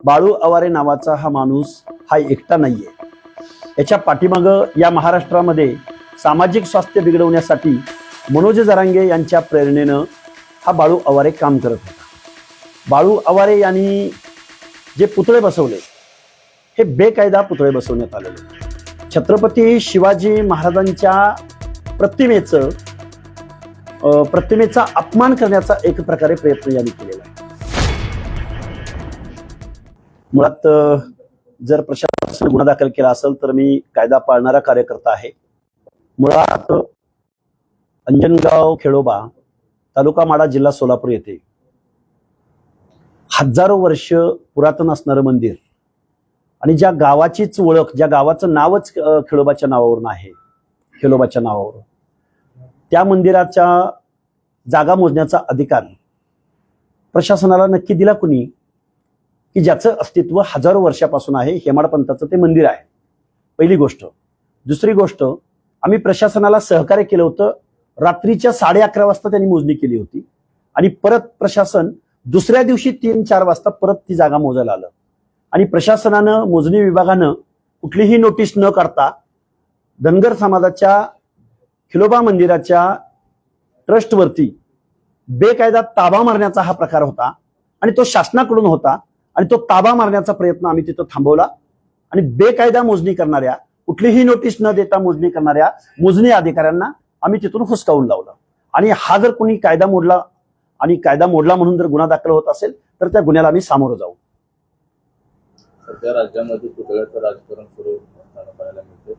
बाळू आवारे नावाचा हा माणूस हा एकटा नाहीये. याच्या पाठीमागं या महाराष्ट्रामध्ये सामाजिक स्वास्थ्य बिघडवण्यासाठी मनोज जरांगे यांच्या प्रेरणेनं हा बाळू आवारे काम करत होता. बाळू आवारे यांनी जे पुतळे बसवले हे बेकायदा पुतळे बसवण्यात आलेले. छत्रपती शिवाजी महाराजांच्या प्रतिमेचा अपमान करण्याचा एक प्रकारे प्रयत्न यांनी केलेला आहे. मुळात जर प्रशासन गुन्हा दाखल केला असेल तर मी कायदा पाळणारा कार्यकर्ता आहे. मुळात अंजनगाव खेडोबा तालुका माडा जिल्हा सोलापूर येथे हजारो वर्ष पुरातन असणारं मंदिर आणि ज्या गावाचीच ओळख, ज्या गावाचं नावच खेडोबाच्या नावावरून आहे, खेडोबाच्या नावावरून, त्या मंदिराच्या जागा मोजण्याचा अधिकार प्रशासनाला नक्की दिला कुणी, की ज्याचं अस्तित्व हजारो वर्षापासून आहे. हेमाडपंथाचं ते मंदिर आहे, पहिली गोष्ट. दुसरी गोष्ट, आम्ही प्रशासनाला सहकार्य केलं होतं. रात्रीच्या 11:30 वाजता त्यांनी मोजणी केली होती आणि परत प्रशासन दुसऱ्या दिवशी 3-4 वाजता परत ती जागा मोजायला आलं आणि प्रशासनानं, मोजणी विभागानं कुठलीही नोटीस न काढता धनगर समाजाच्या खिलोबा मंदिराच्या ट्रस्टवरती बेकायदा ताबा मारण्याचा हा प्रकार होता आणि तो शासनाकडून होता आणि तो ताबा मारण्याचा प्रयत्न आम्ही तिथं थांबवला आणि बेकायदा मोजणी करणाऱ्या, कुठलीही नोटीस न देता मोजणी करणाऱ्या मोजणी अधिकाऱ्यांना आम्ही तिथून हुसकावून लावलं. आणि हा जर कोणी कायदा मोडला आणि कायदा मोडला म्हणून जर गुन्हा दाखल होत असेल तर त्या गुन्ह्याला आम्ही सामोरं जाऊ. सध्या राज्यामध्ये पुतळ्याचं राजकारण सुरू असताना पाहायला मिळते.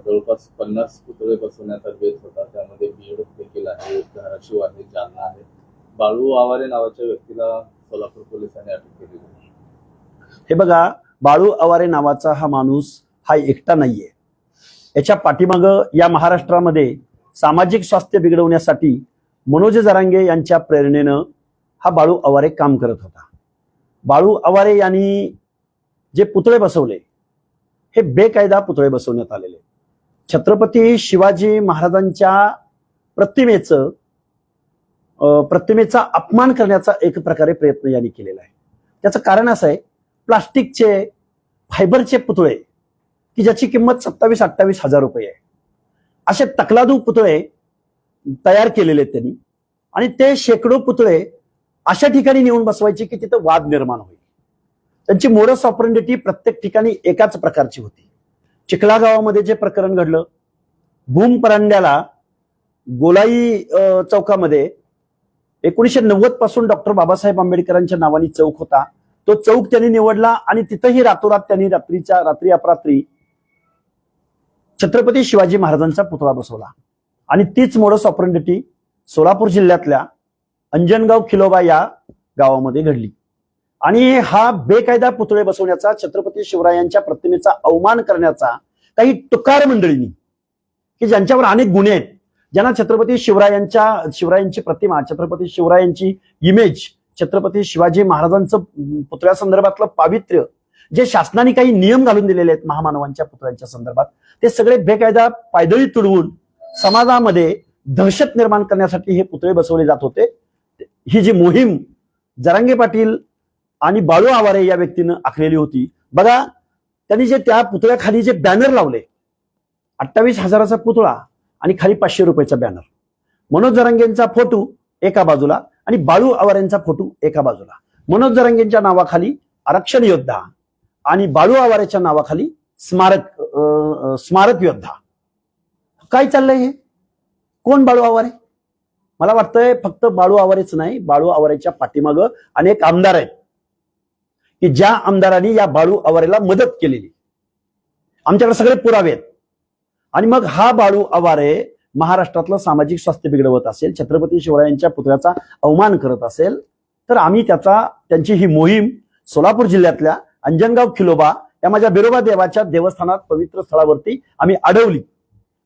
जवळपास 50 पुतळे बसवण्याचा बेत होता. त्यामध्ये बीड देखील आहे, धाराशिव आहे, जालना आहे. बाळू आवारे नावाच्या व्यक्तीला सोलापूर पोलिसांनी अटक केली. हे बघा, बाळू आवारे नावाचा हा माणूस हा एकटा नाहीये. याच्या पाठीमागं या महाराष्ट्रामध्ये सामाजिक स्वास्थ्य बिघडवण्यासाठी मनोज जरांगे यांच्या प्रेरणेनं हा बाळू आवारे काम करत होता. बाळू आवारे यांनी जे पुतळे बसवले हे बेकायदा पुतळे बसवण्यात आलेले. छत्रपती शिवाजी महाराजांच्या प्रतिमेचा अपमान करण्याचा एक प्रकारे प्रयत्न यांनी केलेला आहे. त्याचं कारण असं आहे, प्लास्टिकचे, फायबरचे पुतळे की ज्याची किंमत 27-28 हजार रुपये आहे, असे तकलादू पुतळे तयार केलेले आहेत त्यांनी. आणि ते शेकडो पुतळे अशा ठिकाणी नेऊन बसवायचे की तिथं वाद निर्माण होईल. त्यांची मोडस ऑपरेंडिटी प्रत्येक ठिकाणी एकाच प्रकारची होती. चिखला गावामध्ये जे प्रकरण घडलं, भूम परांड्याला गोलाई चौकामध्ये 1990 पासून डॉक्टर बाबासाहेब आंबेडकरांच्या नावाने चौक होता. तो चौक त्यांनी निवडला आणि तिथंही रातोरात त्यांनी रात्री अपरात्री छत्रपती शिवाजी महाराजांचा पुतळा बसवला. आणि तीच मोडस ऑपरेंडिटी सोलापूर जिल्ह्यातल्या अंजनगाव खिलोबा या गावामध्ये घडली. आणि हा बेकायदा पुतळे बसवण्याचा, छत्रपती शिवरायांच्या प्रतिमेचा अवमान करण्याचा काही टुकार मंडळींनी, की ज्यांच्यावर अनेक गुन्हे आहेत, ज्यांना छत्रपती शिवरायांची प्रतिमा, छत्रपती शिवरायांची इमेज, छत्रपती शिवाजी महाराजांचं पुतळ्या संदर्भातलं पावित्र्य, जे शासनाने काही नियम घालून दिलेले आहेत महामानवांच्या पुतळ्यांच्या संदर्भात, ते सगळे बेकायदा पायदळी तुडवून समाजामध्ये दहशत निर्माण करण्यासाठी हे पुतळे बसवले जात होते. ही जी मोहीम जरांगे पाटील आणि बाळू आवारे या व्यक्तीनं आखलेली होती. बघा, त्यांनी जे त्या पुतळ्याखाली जे बॅनर लावले, 28 हजाराचा पुतळा आणि खाली 500 रुपयाचा बॅनर, मनोज जरांगेंचा फोटो एका बाजूला आणि बाळू आवारेंचा फोटो एका बाजूला. मनोज जरांगेंच्या नावाखाली आरक्षण योद्धा आणि बाळू आवारेच्या नावाखाली स्मारक योद्धा. काय चाललंय हे? कोण बाळू आवारे? मला वाटतंय फक्त बाळू आवारेच नाही, बाळू आवारेच्या पाठीमागं अनेक आमदार आहेत की ज्या आमदारांनी या बाळू आवारेला मदत केलेली. आमच्याकडे सगळे पुरावे आहेत. आणि मग हा बाळू आवारे महाराष्ट्रातलं सामाजिक स्वास्थ्य बिघडवत असेल, छत्रपती शिवरायांच्या पुतळ्याचा अवमान करत असेल, तर आम्ही त्यांची ही मोहीम सोलापूर जिल्ह्यातल्या अंजनगाव खिलोबा या माझ्या बिरोबा देवाच्या देवस्थानात, पवित्र स्थळावरती आम्ही अडवली.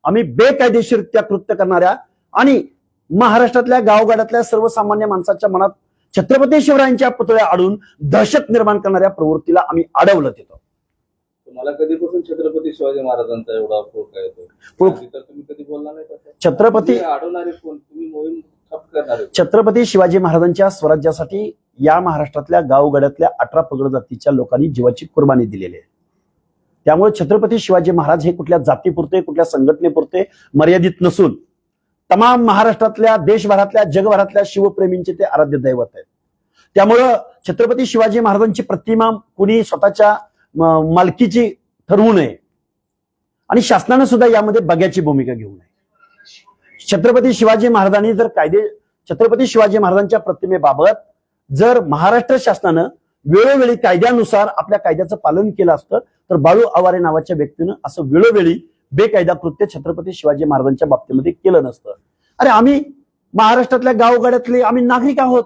आम्ही बेकायदेशीररित्या कृत्य करणाऱ्या आणि महाराष्ट्रातल्या गावगाड्यातल्या सर्वसामान्य माणसाच्या मनात छत्रपती शिवरायांच्या पुतळ्या अडून दहशत निर्माण करणाऱ्या प्रवृत्तीला आम्ही अडवलं तिथं. तुम्हाला कधीपासून छत्रपती शिवाजी महाराजांचा एवढा फोक येतो? तुम्ही कधी बोलला नाही तसं? छत्रपती अडवणारे कोण? तुम्ही मोहीम ठप्प करणारे? छत्रपती शिवाजी महाराजांच्या स्वराज्यासाठी या महाराष्ट्रातल्या गावगड्यातल्या 18 पगड जातीच्या लोकांनी जीवाची कुर्बानी दिलेली आहे. त्यामुळे छत्रपती शिवाजी महाराज हे कुठल्या जातीपुरते कुठल्या संघटनेपुरते मर्यादित नसून तमाम महाराष्ट्रातल्या देशभरातल्या जगभरातल्या शिवप्रेमींचे ते आराध्य दैवत आहेत. त्यामुळं छत्रपती शिवाजी महाराजांची प्रतिमा कुणी स्वतःच्या मालकीची ठरवू नये आणि शासनानं सुद्धा यामध्ये बघ्याची भूमिका घेऊ नये. छत्रपती शिवाजी महाराजांनी जर छत्रपती शिवाजी महाराजांच्या प्रतिमेबाबत जर महाराष्ट्र शासनानं वेळोवेळी कायद्यानुसार आपल्या कायद्याचं पालन केलं असतं तर बाळू आवारे नावाच्या व्यक्तीनं असं वेळोवेळी बेकायदा कृत्य छत्रपती शिवाजी महाराजांच्या बाबतीमध्ये केलं नसतं. अरे आम्ही महाराष्ट्रातल्या गावगाड्यातले आम्ही नागरिक आहोत.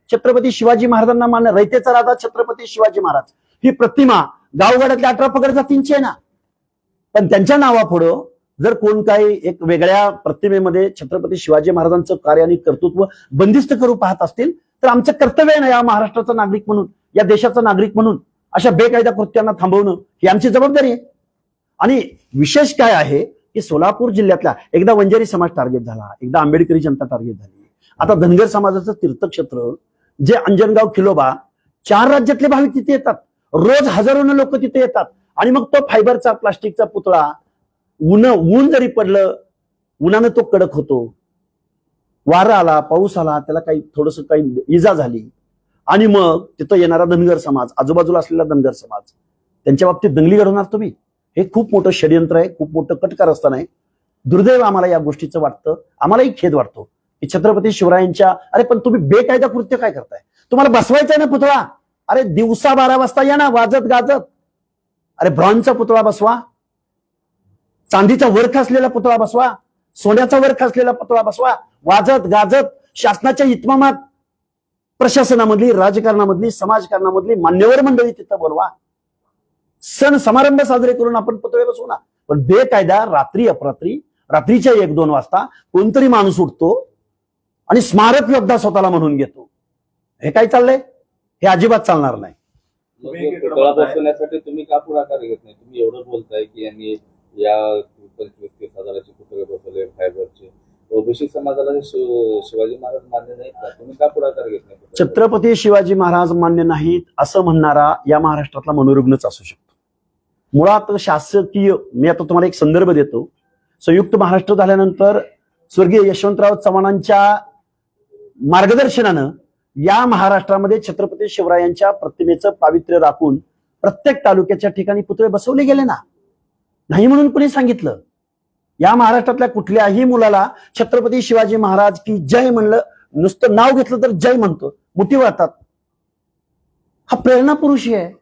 छत्रपती शिवाजी महाराजांना मान्य रयतेचा राजा छत्रपती शिवाजी महाराज ही प्रतिमा गावगाड्यातल्या 18 पगड जातींची आहे ना. पण त्यांच्या नावापुढं जर कोण काही एक वेगळ्या प्रतिमेमध्ये छत्रपती शिवाजी महाराजांचं कार्य आणि कर्तृत्व बंदिस्त करू पाहत असतील तर आमचं कर्तव्य आहे ना या महाराष्ट्राचा नागरिक म्हणून या देशाचा नागरिक म्हणून अशा बेकायदा कृत्यांना थांबवणं ही आमची जबाबदारी आहे. आणि विशेष काय आहे की सोलापूर जिल्ह्यातला एकदा वंजारी समाज टार्गेट झाला, एकदा आंबेडकरी जनता टार्गेट झाली, आता धनगर समाजाचं तीर्थक्षेत्र जे अंजनगाव खिलोबा 4 राज्यातले भाविक तिथे येतात. रोज हजारोनं लोक तिथे येतात आणि मग तो फायबरचा प्लास्टिकचा पुतळा ऊन जरी पडलं उन्हानं तो कडक होतो, वारा आला पाऊस आला त्याला थोडस काही इजा झाली आणि मग तिथं येणारा धनगर समाज आजूबाजूला असलेला धनगर समाज त्यांच्या बाबतीत दंगली घडवणार तुम्ही. हे खूप मोठं षडयंत्र आहे, खूप मोठं कटकारस्थान आहे. दुर्दैव आम्हाला या गोष्टीचं वाटतं. आम्हालाही खेद वाटतो की छत्रपती शिवरायांच्या अरे पण तुम्ही बेकायदा कृत्य काय करताय? तुम्हाला बसवायचंय ना पुतळा, अरे दिवसा 12 वाजता या ना वाजत गाजत. अरे ब्रॉन्झचा पुतळा बसवा, चांदीचा वर्ख असलेला पुतळा बसवा, सोन्याचा वर्ख असलेला पुतळा बसवा, वाजत गाजत शासनाच्या इतमामात प्रशासनामधली राजकारणामधली समाजकारणामधली मान्यवर मंडळी तिथं बोलवा, सण समारंभ साजरे करून आपण पुतळे बसवू ना. पण बेकायदा रात्री अपरात्री रात्रीच्या 1-2 वाजता कोणतरी माणूस उठतो आणि स्मारक योद्धा स्वतःला म्हणून घेतो. हे काय चाललंय? हे अजिबात चालणार नाही. पुतळा बसवण्यासाठी तुम्ही का पुढाकार घेत नाही? तुम्ही एवढं बोलताय की यांनी या 25-30 हजाराचे पुतळे बसवले फायबरचे, ओबीसी समाजाला शिवाजी महाराज मान्य नाहीत का? तुम्ही का पुढाकार घेत नाही? छत्रपती शिवाजी महाराज मान्य नाहीत असं म्हणणारा या महाराष्ट्रातला मनोरुग्णच असू शकतो. मुळात शासकीय मी आता तुम्हाला एक संदर्भ देतो. संयुक्त महाराष्ट्र झाल्यानंतर स्वर्गीय यशवंतराव चव्हाणांच्या मार्गदर्शनानं या महाराष्ट्रामध्ये छत्रपती शिवरायांच्या प्रतिमेचं पावित्र्य राखून प्रत्येक तालुक्याच्या ठिकाणी पुतळे बसवले गेले ना. नाही म्हणून कोणी सांगितलं? या महाराष्ट्रातल्या कुठल्याही मुलाला छत्रपती शिवाजी महाराज की जय म्हणलं, नुसतं नाव घेतलं तर जय म्हणतो, मुठी वाळतात. हा प्रेरणा पुरुष आहे.